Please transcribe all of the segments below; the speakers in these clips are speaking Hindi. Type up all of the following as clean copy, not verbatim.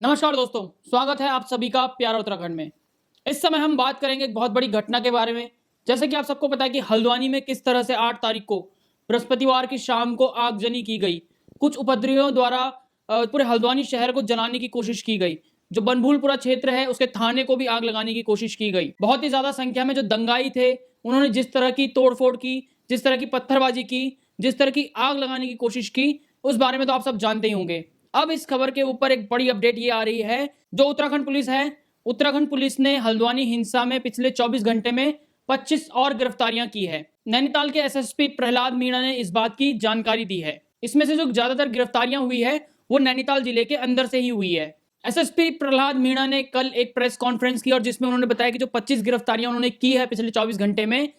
नमस्कार दोस्तों, स्वागत है आप सभी का प्यारा उत्तराखंड में। इस समय हम बात करेंगे एक बहुत बड़ी घटना के बारे में। जैसे कि आप सबको पता है कि हल्द्वानी में किस तरह से 8 तारीख को बृहस्पतिवार की शाम को आगजनी की गई। कुछ उपद्रवियों द्वारा पूरे हल्द्वानी शहर को जलाने की कोशिश की गई। जो बनभूलपुरा क्षेत्र है उसके थाने को भी आग लगाने की कोशिश की गई। बहुत ही ज्यादा संख्या में जो दंगाई थे उन्होंने जिस तरह की तोड़फोड़ की, जिस तरह की पत्थरबाजी की, जिस तरह की आग लगाने की कोशिश की, उस बारे में तो आप सब जानते ही होंगे। अब इस खबर के ऊपर एक बड़ी अपडेट ये आ रही है। जो उत्तराखंड पुलिस है, उत्तराखंड पुलिस ने हल्द्वानी हिंसा में पिछले 24 घंटे में 25 और गिरफ्तारियां की है। नैनीताल के एसएसपी प्रहलाद मीणा ने इस बात की जानकारी दी है। इसमें से जो ज्यादातर गिरफ्तारियां हुई है वो नैनीताल जिले के अंदर से ही हुई है। एसएसपी प्रहलाद मीणा ने कल एक प्रेस कॉन्फ्रेंस की और जिसमें उन्होंने बताया कि जो 25 गिरफ्तारियां उन्होंने की है पिछले 24 घंटे में,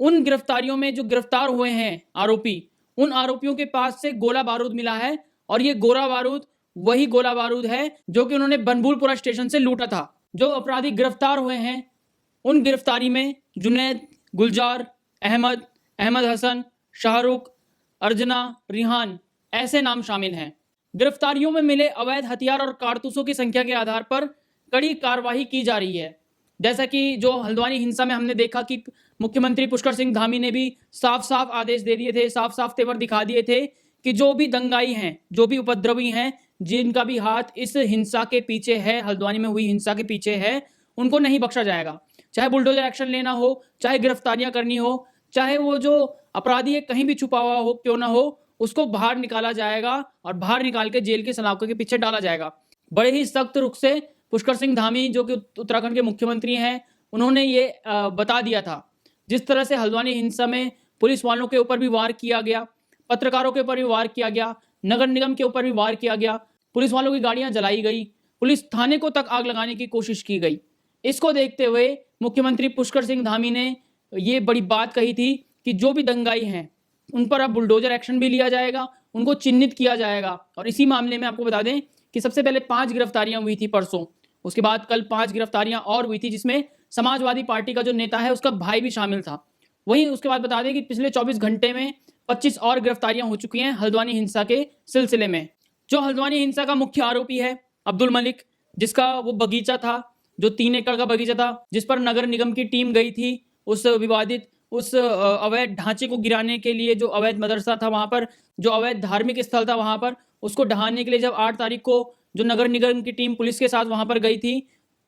उन गिरफ्तारियों में जो गिरफ्तार हुए हैं आरोपी, उन आरोपियों के पास से गोला बारूद मिला है और ये गोला बारूद वही गोला बारूद है जो कि उन्होंने बनभूलपुरा स्टेशन से लूटा था। जो अपराधी गिरफ्तार हुए हैं उन गिरफ्तारी में जुनैद, गुलजार, अहमद, अहमद हसन, शाहरुख, अर्जना, रिहान ऐसे नाम शामिल हैं। गिरफ्तारियों में मिले अवैध हथियार और कारतूसों की संख्या के आधार पर कड़ी कार्रवाई की जा रही है। जैसा कि जो हल्द्वानी हिंसा में हमने देखा कि मुख्यमंत्री पुष्कर सिंह धामी ने भी साफ साफ आदेश दे दिए थे, साफ साफ तेवर दिखा दिए थे कि जो भी दंगाई हैं, जो भी उपद्रवी हैं, जिनका भी हाथ इस हिंसा के पीछे है, हल्द्वानी में हुई हिंसा के पीछे है, उनको नहीं बख्शा जाएगा। चाहे बुलडोजर एक्शन लेना हो, चाहे गिरफ्तारियां करनी हो, चाहे वो जो अपराधी है कहीं भी छुपा हुआ हो क्यों ना हो, उसको बाहर निकाला जाएगा और बाहर निकाल के जेल के सलाखों के पीछे डाला जाएगा। बड़े ही सख्त रुख से पुष्कर सिंह धामी जो कि उत्तराखंड के मुख्यमंत्री हैं, उन्होंने ये बता दिया था। जिस तरह से हल्द्वानी हिंसा में पुलिस वालों के ऊपर भी वार किया गया, पत्रकारों के ऊपर भी वार किया गया, नगर निगम के ऊपर भी वार किया गया, पुलिस वालों की गाड़ियां जलाई गई, पुलिस थाने को तक आग लगाने की कोशिश की गई। इसको देखते हुए मुख्यमंत्री पुष्कर सिंह धामी ने ये बड़ी बात कही थी कि जो भी दंगाई हैं उन पर अब बुलडोजर एक्शन भी लिया जाएगा, उनको चिन्हित किया जाएगा। और इसी मामले में आपको बता दें कि सबसे पहले 5 गिरफ्तारियां हुई थी परसों, उसके बाद कल 5 गिरफ्तारियां और हुई थी जिसमें समाजवादी पार्टी का जो नेता है उसका भाई भी शामिल था। वहीं उसके बाद बता दें कि पिछले 24 घंटे में 25 और गिरफ्तारियां हो चुकी हैं हल्द्वानी हिंसा के सिलसिले में। जो हल्द्वानी हिंसा का मुख्य आरोपी है अब्दुल मलिक, जिसका वो बगीचा था, जो 3 एकड़ का बगीचा था, जिस पर नगर निगम की टीम गई थी उस विवादित, उस अवैध ढांचे को गिराने के लिए, जो अवैध मदरसा था वहां पर, जो अवैध धार्मिक स्थल था वहां पर, उसको ढहाने के लिए जब 8 तारीख को जो नगर निगम की टीम पुलिस के साथ वहां पर गई थी,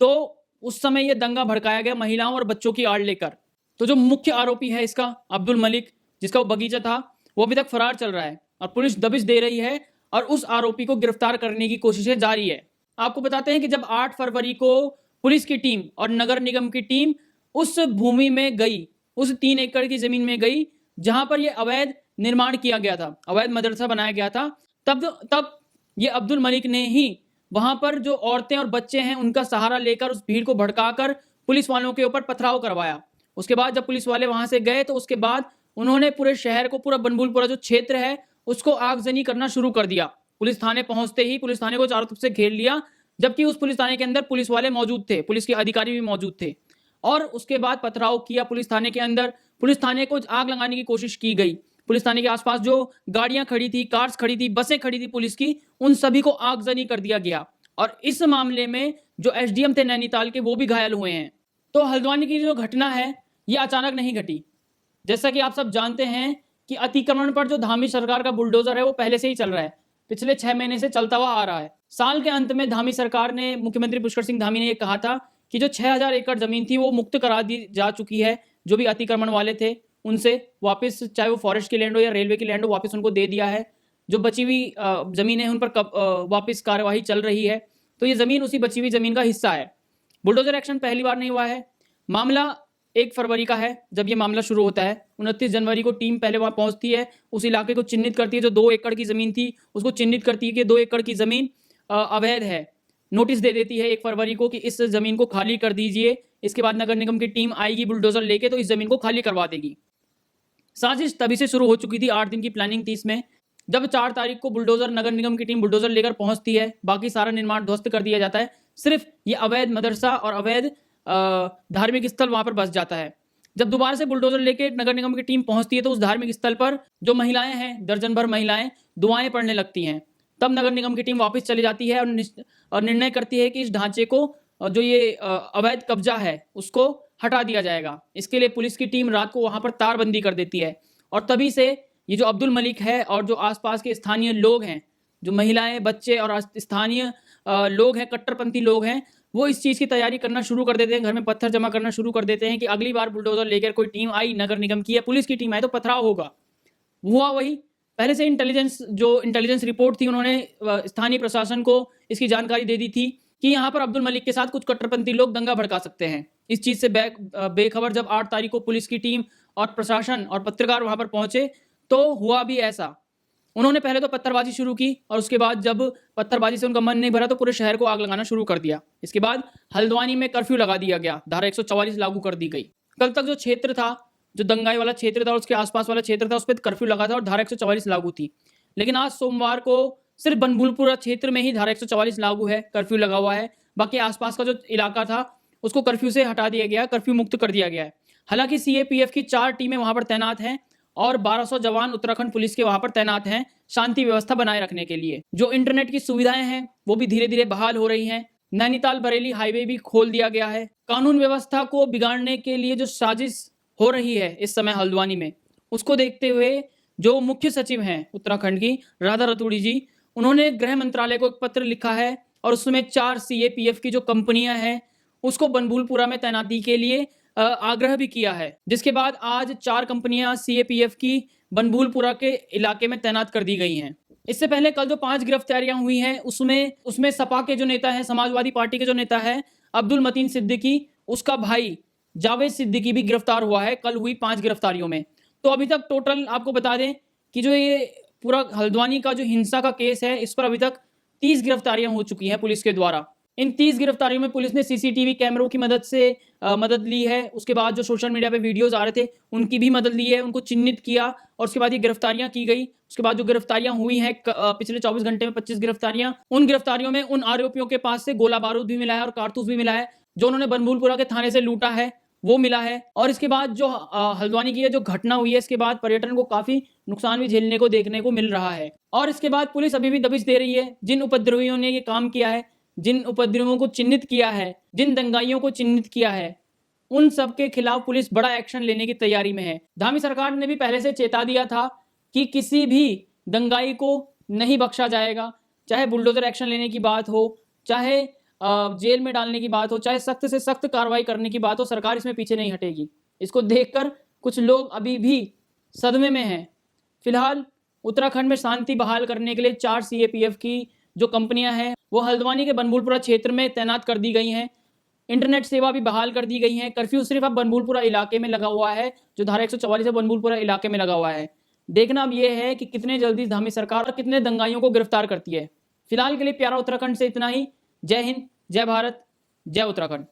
तो उस समय यह दंगा भड़काया गया महिलाओं और बच्चों की आड़ लेकर। तो जो मुख्य आरोपी है इसका अब्दुल मलिक, जिसका वो बगीचा था, वो अभी तक फरार चल रहा है और पुलिस दबिश दे रही है और उस आरोपी को गिरफ्तार करने की कोशिशें जारी है। आपको बताते हैं कि जब 8 फरवरी को पुलिस की टीम और नगर निगम की टीम उस भूमि में गई, उस 3 एकड़ की जमीन में गई जहां पर यह अवैध निर्माण किया गया था, अवैध मदरसा बनाया गया था, तब ये अब्दुल मलिक ने ही वहां पर जो औरतें और बच्चे हैं उनका सहारा लेकर उस भीड़ को भड़काकर पुलिस वालों के ऊपर पथराव करवाया। उसके बाद जब पुलिस वाले वहां से गए तो उसके बाद उन्होंने पूरे शहर को, पूरा बनभूलपुरा जो क्षेत्र है उसको आगजनी करना शुरू कर दिया। पुलिस थाने पहुंचते ही पुलिस थाने को चारों तरफ से घेर लिया, जबकि उस पुलिस थाने के अंदर पुलिस वाले मौजूद थे, पुलिस के अधिकारी भी मौजूद थे। और उसके बाद पथराव किया पुलिस थाने के अंदर, पुलिस थाने को आग लगाने की कोशिश की गई। पुलिस थाने के आसपास जो गाड़ियां खड़ी थी, कार्स खड़ी थी, बसें खड़ी थी पुलिस की, उन सभी को आगजनी कर दिया गया। और इस मामले में जो एसडीएम थे नैनीताल के, वो भी घायल हुए हैं। तो हल्द्वानी की जो घटना है ये अचानक नहीं घटी। जैसा कि आप सब जानते हैं कि अतिक्रमण पर जो धामी सरकार का बुलडोजर है वो पहले से ही चल रहा है, पिछले 6 महीने से चलता हुआ आ रहा है। साल के अंत में धामी सरकार ने, मुख्यमंत्री पुष्कर सिंह धामी ने ये कहा था कि जो 6000 एकड़ जमीन थी वो मुक्त करा दी जा चुकी है। जो भी अतिक्रमण वाले थे उनसे वापस, चाहे वो फॉरेस्ट की लैंड हो या रेलवे की लैंड हो, वापस उनको दे दिया है। जो बची हुई जमीन है उन पर वापस कार्यवाही चल रही है। तो ये जमीन उसी बची हुई जमीन का हिस्सा है। बुलडोजर एक्शन पहली बार नहीं हुआ है। मामला 1 फरवरी का है जब ये मामला शुरू होता है। 29 जनवरी को टीम पहले वहां पहुंचती है, उस इलाके को चिन्हित करती है। जो 2 एकड़ की जमीन थी उसको चिन्हित करती है कि 2 एकड़ की जमीन अवैध है। नोटिस दे देती है 1 फरवरी को कि इस जमीन को खाली कर दीजिए। इसके बाद नगर निगम की टीम आएगी बुलडोजर लेके, तो इस जमीन को खाली करवा देगी। साजिश तभी से शुरू हो चुकी थी, 8 दिन की प्लानिंग थी इसमें। जब 4 तारीख को बुलडोजर, नगर निगम की टीम बुलडोजर लेकर पहुंचती है, बाकी सारा निर्माण ध्वस्त कर दिया जाता है। सिर्फ ये अवैध मदरसा और अवैध धार्मिक स्थल वहां पर बस जाता है। जब दोबारा से बुलडोजर लेके नगर निगम की टीम पहुंचती है तो उस धार्मिक स्थल पर जो महिलाएं हैं, दर्जन भर महिलाएं दुआएं पढ़ने लगती हैं। तब नगर निगम की टीम वापस चली जाती है और निर्णय करती है कि इस ढांचे को जो ये अवैध कब्जा है उसको हटा दिया जाएगा। इसके लिए पुलिस की टीम रात को वहां पर तारबंदी कर देती है और तभी से ये जो अब्दुल मलिक है और जो आसपास के स्थानीय लोग हैं, जो महिलाएं, बच्चे और स्थानीय लोग हैं, कट्टरपंथी लोग हैं, वो इस चीज़ की तैयारी करना शुरू कर देते हैं, घर में पत्थर जमा करना शुरू कर देते हैं कि अगली बार बुलडोजर लेकर कोई टीम आई, नगर निगम की या पुलिस की टीम आई तो पथराव होगा। हुआ वही। पहले से इंटेलिजेंस रिपोर्ट थी, उन्होंने स्थानीय प्रशासन को इसकी जानकारी दे दी थी कि यहाँ पर अब्दुल मलिक के साथ कुछ कट्टरपंथी लोग दंगा भड़का सकते हैं। इस चीज़ से बेखबर जब 8 तारीख को पुलिस की टीम और प्रशासन और पत्रकार वहां पर पहुंचे तो हुआ भी ऐसा। उन्होंने पहले तो पत्थरबाजी शुरू की और उसके बाद जब पत्थरबाजी से उनका मन नहीं भरा तो पूरे शहर को आग लगाना शुरू कर दिया। इसके बाद हल्द्वानी में कर्फ्यू लगा दिया गया, धारा 144 लागू कर दी गई। कल तक जो क्षेत्र था, जो दंगाई वाला क्षेत्र था और उसके आसपास वाला क्षेत्र था, उस पर कर्फ्यू लगा था और धारा 144 लागू थी। लेकिन आज सोमवार को सिर्फ बनभूलपुरा क्षेत्र में ही धारा 144 लागू है, कर्फ्यू लगा हुआ है। बाकी आसपास का जो इलाका था उसको कर्फ्यू से हटा दिया गया, कर्फ्यू मुक्त कर दिया गया है। हालांकि सीएपीएफ की 4 टीमें वहां पर तैनात हैं और 1200 जवान उत्तराखंड पुलिस के वहां पर तैनात हैं शांति व्यवस्था बनाए रखने के लिए। जो इंटरनेट की सुविधाएं हैं वो भी धीरे धीरे बहाल हो रही हैं। नैनीताल बरेली हाईवे भी खोल दिया गया है। कानून व्यवस्था को बिगाड़ने के लिए जो साजिश हो रही है इस समय हल्द्वानी में, उसको देखते हुए जो मुख्य सचिव हैं उत्तराखंड की, राधा रतूड़ी जी, उन्होंने गृह मंत्रालय को एक पत्र लिखा है और उसमें 4 सीएपीएफ की जो कंपनियां हैं उसको बनभूलपुरा में तैनाती के लिए आग्रह भी किया है। जिसके बाद आज 4 कंपनियां सीएपीएफ की बनभूलपुरा के इलाके में तैनात कर दी गई हैं। इससे पहले कल जो 5 गिरफ्तारियां हुई हैं उसमें सपा के जो नेता है, समाजवादी पार्टी के जो नेता है अब्दुल मतीन सिद्दीकी, उसका भाई जावेद सिद्दीकी भी गिरफ्तार हुआ है कल हुई 5 गिरफ्तारियों में। तो अभी तक टोटल आपको बता दें कि जो ये पूरा हल्द्वानी का जो हिंसा का केस है, इस पर अभी तक 30 गिरफ्तारियां हो चुकी हैं पुलिस के द्वारा। इन 30 गिरफ्तारियों में पुलिस ने सीसीटीवी कैमरों की मदद से मदद ली है। उसके बाद जो सोशल मीडिया पे वीडियोस आ रहे थे उनकी भी मदद ली है, उनको चिन्हित किया और उसके बाद ये गिरफ्तारियां की गई। उसके बाद जो गिरफ्तारियां हुई हैं पिछले 24 घंटे में 25 गिरफ्तारियां, उन गिरफ्तारियों में उन आरोपियों के पास से गोला बारूद भी मिला है और कारतूस भी मिला है जो उन्होंने बनभूलपुरा के थाने से लूटा है, वो मिला है। और इसके बाद जो हल्द्वानी की जो घटना हुई है, इसके बाद पर्यटन को काफी नुकसान भी झेलने को देखने को मिल रहा है। और इसके बाद पुलिस अभी भी दबिश दे रही है। जिन उपद्रवियों ने ये काम किया है, जिन उपद्रवियों को चिन्हित किया है, जिन दंगाइयों को चिन्हित किया है, उन सब के खिलाफ पुलिस बड़ा एक्शन लेने की तैयारी में है। धामी सरकार ने भी पहले से चेता दिया था कि किसी भी दंगाई को नहीं बख्शा जाएगा, चाहे बुलडोजर एक्शन लेने की बात हो, चाहे जेल में डालने की बात हो, चाहे सख्त से सख्त कार्रवाई करने की बात हो, सरकार इसमें पीछे नहीं हटेगी। इसको देखकर कुछ लोग अभी भी सदमे में हैं। फिलहाल उत्तराखंड में शांति बहाल करने के लिए 4 सीएपीएफ की जो कंपनियां हैं वो हल्द्वानी के बनभूलपुरा क्षेत्र में तैनात कर दी गई हैं। इंटरनेट सेवा भी बहाल कर दी गई है। कर्फ्यू सिर्फ अब बनभूलपुरा इलाके में लगा हुआ है, जो धारा 144 है बनभूलपुरा इलाके में लगा हुआ है। देखना अब यह है कि कितने जल्दी धामी सरकार और कितने दंगाइयों को गिरफ्तार करती है। फिलहाल के लिए प्यारा उत्तराखंड से इतना ही। जय हिंद, जय भारत, जय उत्तराखंड।